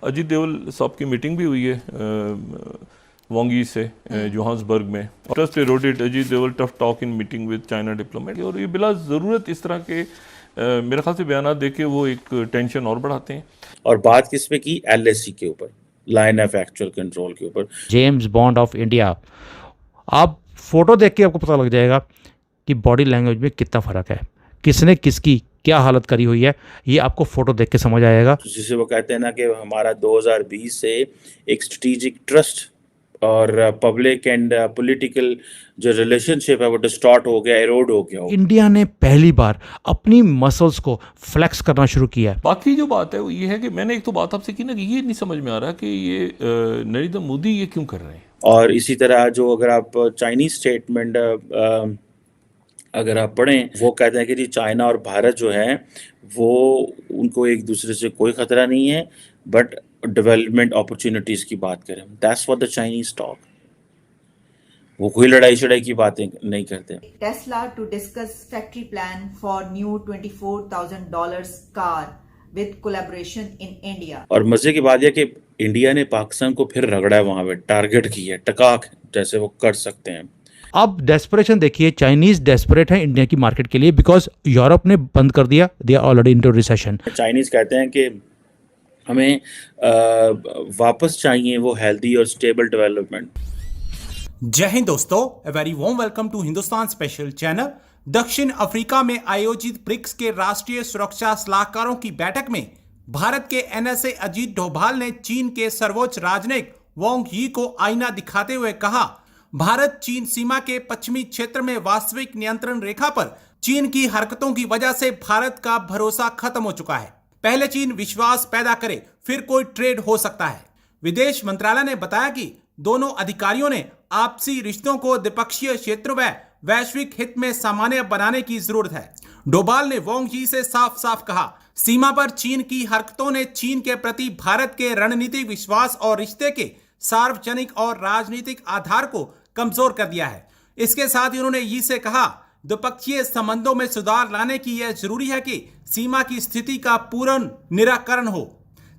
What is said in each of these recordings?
अजीत देवल साहब की मीटिंग भी हुई है वांगी से जोहान्सबर्ग में। Trust eroded, Ajit Doval tough talk in meeting with China diplomat. और ये बिला ज़रूरत इस तरह के मेरे ख्याल से बयान दे के वो एक टेंशन और बढ़ाते हैं। और बात किस पे की? एलएसी के ऊपर, लाइन ऑफ एक्चुअल कंट्रोल के ऊपर। James bond of India. आप फोटो देख के आपको पता लग जाएगा कि बॉडी लैंग्वेज में कितना फ़र्क है, किसने किसकी क्या हालत करी हुई है, ये आपको फोटो देख के समझ आएगा। जिसे वो कहते हैं ना कि हमारा 2020 से एक स्ट्रेटेजिक ट्रस्ट और पब्लिक एंड पॉलिटिकल जो रिलेशनशिप है वो डिस्टॉर्ट हो गया, एरोड हो गया। इंडिया ने पहली बार अपनी मसल्स को फ्लेक्स करना शुरू किया है। बाकी जो बात है वो ये है कि मैंने एक तो बात आपसे की ना कि ये नहीं समझ में आ रहा कि ये नरेंद्र मोदी ये क्यों कर रहे हैं। और इसी तरह जो अगर आप चाइनीज स्टेटमेंट अगर आप पढ़ें, वो कहते हैं कि जी चाइना और भारत जो है वो उनको एक दूसरे से कोई खतरा नहीं है, बट डेवलपमेंट अपॉर्चुनिटीज की बात करें। That's what the Chinese talk. वो कोई लड़ाई शड़ाई की बातें नहीं करते। Tesla to discuss factory plan for new $24,000 car with collaboration in India. और मजे की बात यह कि इंडिया ने पाकिस्तान को फिर रगड़ा है, वहां पे टारगेट की है, टकाक जैसे वो कर सकते हैं। अब डेस्परेशन देखिए, चाइनीज डेस्परेट है इंडिया की मार्केट के लिए, बिकॉज यूरोप ने बंद कर दिया, they are already into recession. Chinese कहते हैं कि हमें वापस चाहिए वो हेल्दी और स्टेबल डेवलपमेंट। जय हिंद दोस्तों, a very warm welcome to Hindustan special channel. दक्षिण अफ्रीका में आयोजित ब्रिक्स के राष्ट्रीय सुरक्षा सलाहकारों की बैठक में भारत के एनएसए अजीत डोभाल ने चीन के सर्वोच्च राजनयिक वांग यी को आईना दिखाते हुए कहा, भारत चीन सीमा के पश्चिमी क्षेत्र में वास्तविक नियंत्रण रेखा पर चीन की हरकतों की वजह से भारत का भरोसा खत्म हो चुका है। पहले चीन विश्वास पैदा करे, फिर कोई ट्रेड हो सकता है। विदेश मंत्रालय ने बताया कि दोनों अधिकारियों ने आपसी रिश्तों को द्विपक्षीय क्षेत्र व वैश्विक हित में सामान्य बनाने की जरूरत है। डोभाल ने वांग यी से साफ साफ कहा, सीमा पर चीन की हरकतों ने चीन के प्रति भारत के रणनीतिक विश्वास और रिश्ते के सार्वजनिक और राजनीतिक आधार को कमजोर कर दिया है। इसके साथ ही उन्होंने यी से कहा, द्विपक्षीय संबंधों में सुधार लाने की यह जरूरी है कि सीमा की स्थिति का पूर्ण निराकरण हो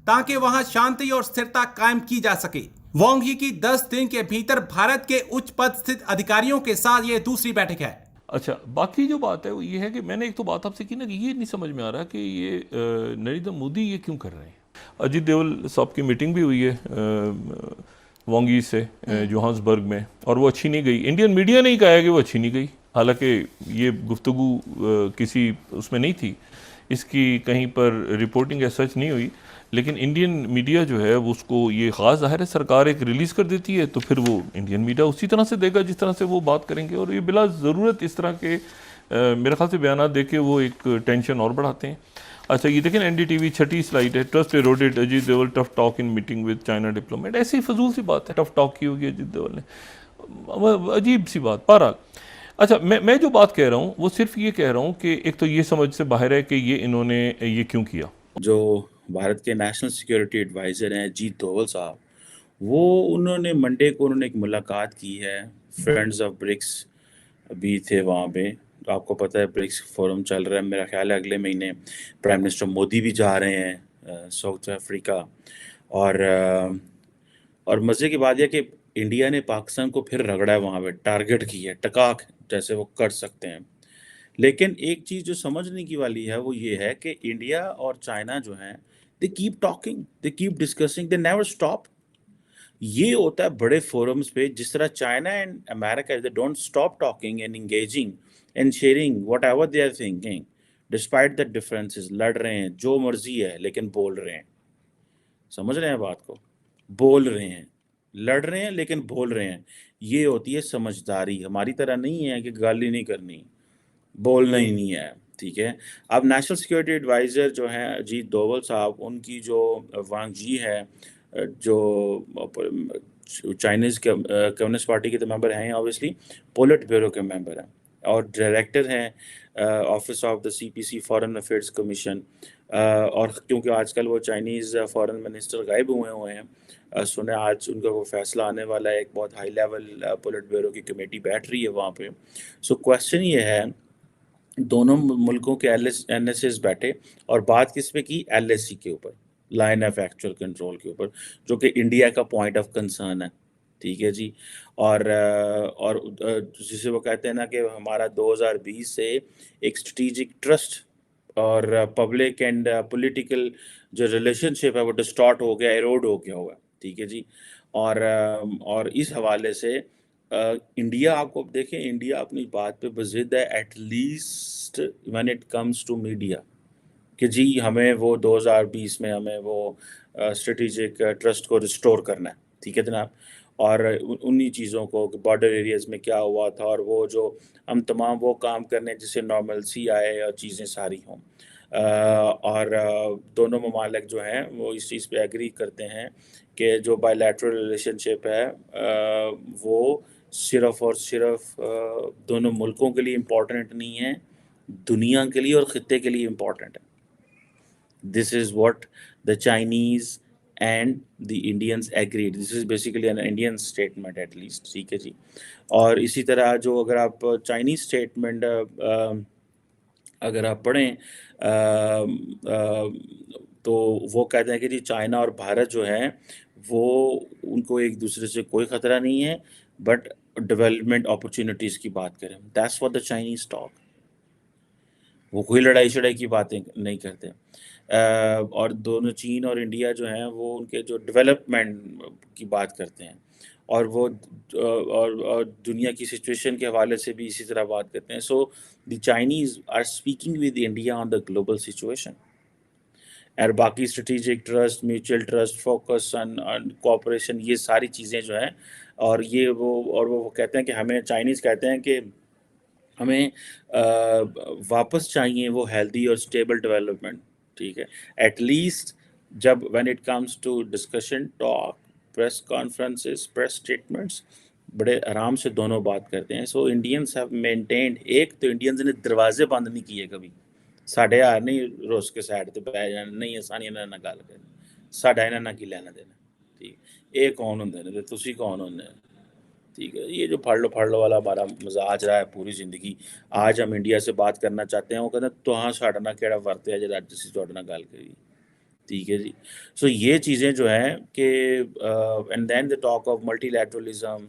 ताकि वहां शांति और स्थिरता कायम की जा सके। वांग यी की 10 दिन के भीतर भारत के उच्च पद स्थित अधिकारियों के साथ यह दूसरी बैठक है। अच्छा, बाकी जो बात है वो ये है कि मैंने एक तो बात आपसे की ना कि ये नहीं समझ में आ रहा कि ये नरेंद्र मोदी ये क्यों कर रहे हैं। अजीत देवल साहब की मीटिंग भी हुई है वांगी से जोहान्सबर्ग में, और वो अच्छी नहीं गई। इंडियन मीडिया ने ही कहा है कि वो अच्छी नहीं गई, हालांकि ये गुफ्तगू किसी उसमें नहीं थी, इसकी कहीं पर रिपोर्टिंग या सच नहीं हुई, लेकिन इंडियन मीडिया जो है वो उसको ये ख़ास ज़ाहिर है सरकार एक रिलीज़ कर देती है तो फिर वो इंडियन मीडिया उसी तरह से देगा जिस तरह से वो बात करेंगे। और ये बिला ज़रूरत इस तरह के मेरे ख्याल से बयान दे के वो एक टेंशन और बढ़ाते हैं। अच्छा, ये देखें एनडीटीवी 6ठी स्लाइड है, trust eroded, Ajit Doval tough talk in meeting with China diplomat. ऐसी फजूल सी बात है, टफ टॉक की होगी अजीत देवल ने, अजीब सी बात। बहरहाल, अच्छा, मैं जो बात कह रहा हूँ वो सिर्फ ये कह रहा हूँ कि एक तो ये समझ से बाहर है कि ये इन्होंने ये क्यों किया। जो भारत के नेशनल सिक्योरिटी एडवाइज़र हैं अजीत डोभाल साहब, वो उन्होंने मंडे को उन्होंने एक मुलाकात की है, फ्रेंड्स ऑफ ब्रिक्स भी थे वहाँ पे। तो आपको पता है ब्रिक्स फोरम चल रहा है, मेरा ख्याल है अगले महीने प्राइम मिनिस्टर मोदी भी जा रहे हैं साउथ अफ्रीका। और मज़े की बात यह कि इंडिया ने पाकिस्तान को फिर रगड़ा है, वहाँ पे टारगेट की है, टकाक जैसे वो कर सकते हैं। लेकिन एक चीज़ जो समझने की वाली है वो ये है कि इंडिया और चाइना जो हैं, they keep talking, they keep discussing, they never stop. ये होता है बड़े फोरम्स पे, जिस तरह China and America they don't stop talking and engaging and sharing whatever they are thinking despite the differences. लड़ रहे हैं जो मर्जी है लेकिन बोल रहे हैं। समझ रहे हैं बात को? बोल रहे हैं, लड़ रहे हैं लेकिन बोल रहे हैं। ये होती है समझदारी। हमारी तरह नहीं है कि गाली नहीं करनी, बोलना ही नहीं है, ठीक है। अब नेशनल सिक्योरिटी एडवाइज़र जो हैं अजीत डोभाल साहब, उनकी जो वांग यी है, जो चाइनीज़ कम्युनिस्ट पार्टी के तो मेंबर हैं, ऑब्वियसली पोलिट ब्यूरो के मेंबर हैं और डायरेक्टर हैं office of the CPC foreign affairs commission. और क्योंकि आजकल वो चाइनीज़ फॉरेन मिनिस्टर गायब हुए हैं, सुने आज उनका वो फैसला आने वाला है, एक बहुत हाई लेवल पोलिट ब्यूरो की कमेटी बैठ रही है वहाँ पे। सो क्वेश्चन ये है, दोनों मुल्कों के एनएसएस बैठे और बात किस पे की? एलएसी के ऊपर, लाइन ऑफ एक्चुअल कंट्रोल के ऊपर, जो कि इंडिया का पॉइंट ऑफ कंसर्न है। ठीक है जी। और जिसे वो कहते हैं ना कि हमारा 2020 से एक स्ट्रेटेजिक ट्रस्ट और पब्लिक एंड पॉलिटिकल जो रिलेशनशिप है वो डिस्टॉर्ट हो गया, एरोड हो गया हुआ है। ठीक है जी। और इस हवाले से इंडिया, आपको देखें, इंडिया अपनी बात पे बजिद है, at least when it comes to media, कि जी हमें वो 2020 में हमें वो स्ट्रेटेजिक ट्रस्ट को रिस्टोर करना है। ठीक है जनाब। और उन्हीं चीज़ों को, बॉर्डर एरियाज़ में क्या हुआ था, और वो जो हम तमाम वो काम करने जिससे नॉर्मलसी आए और चीज़ें सारी हों। और दोनों ममालिक जो हैं वो इस चीज़ पे एग्री करते हैं कि जो बायलैटरल रिलेशनशिप है वो सिर्फ़ और सिर्फ दोनों मुल्कों के लिए इम्पोर्टेंट नहीं है, दुनिया के लिए और ख़ित्ते के लिए इम्पोर्टेंट है। This is what the Chinese and the Indians agreed. This is basically an Indian statement at least. ठीक है जी। और इसी तरह जो अगर आप चाइनीज स्टेटमेंट अगर आप पढ़ें तो वो कहते हैं कि जी चाइना और भारत जो है वो उनको एक दूसरे से कोई ख़तरा नहीं है, बट डेवलपमेंट अपॉर्चुनिटीज़ की बात करें। That's what the Chinese talk. वो कोई लड़ाई शड़ाई की बातें नहीं करते। और दोनों चीन और इंडिया जो हैं वो उनके जो डेवलपमेंट की बात करते हैं, और वो और दुनिया की सिचुएशन के हवाले से भी इसी तरह बात करते हैं। So the Chinese are speaking with India on the global situation, और बाकी strategic trust, mutual trust, focus on cooperation, ये सारी चीज़ें जो हैं, और ये वो कहते हैं कि हमें, चाइनीज़ कहते हैं कि हमें वापस चाहिए वो हेल्दी और स्टेबल डेवलपमेंट। ठीक है। एटलीस्ट जब when it comes to discussion, talk, press conferences, press statements, बड़े आराम से दोनों बात करते हैं। सो इंडियंस हैव मेंटेन्ड, एक तो इंडियंस ने दरवाजे बंद नहीं किए कभी, साढ़े यार नहीं रोज के साइड पे पै जान, नहीं आसानी ना गल कर, साढ़ा इन्हां ना की लेना देना। ठीक, ये कौन होंगे ने, तुसी कौन होंगे। ठीक है। ये जो फाड़ लो वाला हमारा मजाज रहा है पूरी ज़िंदगी। आज हम इंडिया से बात करना चाहते हैं, वो कहते हैं तुहां साढ़े नाल केड़ा वर्त है जेह्ड़ा असीं तुहाडे नाल गल करी। ठीक है जी। सो ये चीज़ें जो हैं कि and then the talk of multilateralism,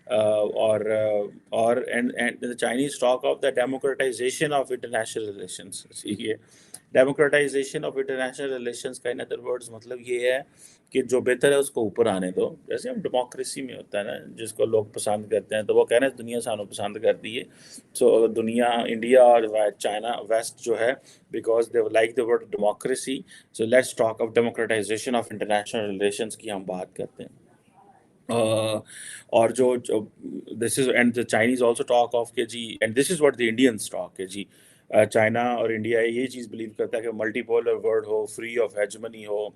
और and the Chinese talk of the democratization of international relations. ठीक है। डेमोक्रेटाइजेशन ऑफ इंटरनेशनल रिलेशंस का इन अदर वर्ड्स मतलब ये है कि जो बेहतर है उसको ऊपर आने दो। जैसे हम डेमोक्रेसी में होता है ना, जिसको लोग पसंद करते हैं, तो वो कह रहे हैं दुनिया सानू पसंद करती है। सो दुनिया, इंडिया और चाइना, वेस्ट जो है, because they like the word democracy, so let's talk of democratization of international relations की हम बात करते हैं। और जो this is, and the Chinese also talk of K G, and this is what the Indians talk K G, China और India ये चीज़ believe करता है कि मल्टीपोलर वर्ल्ड हो, फ्री ऑफ हेजमनी हो,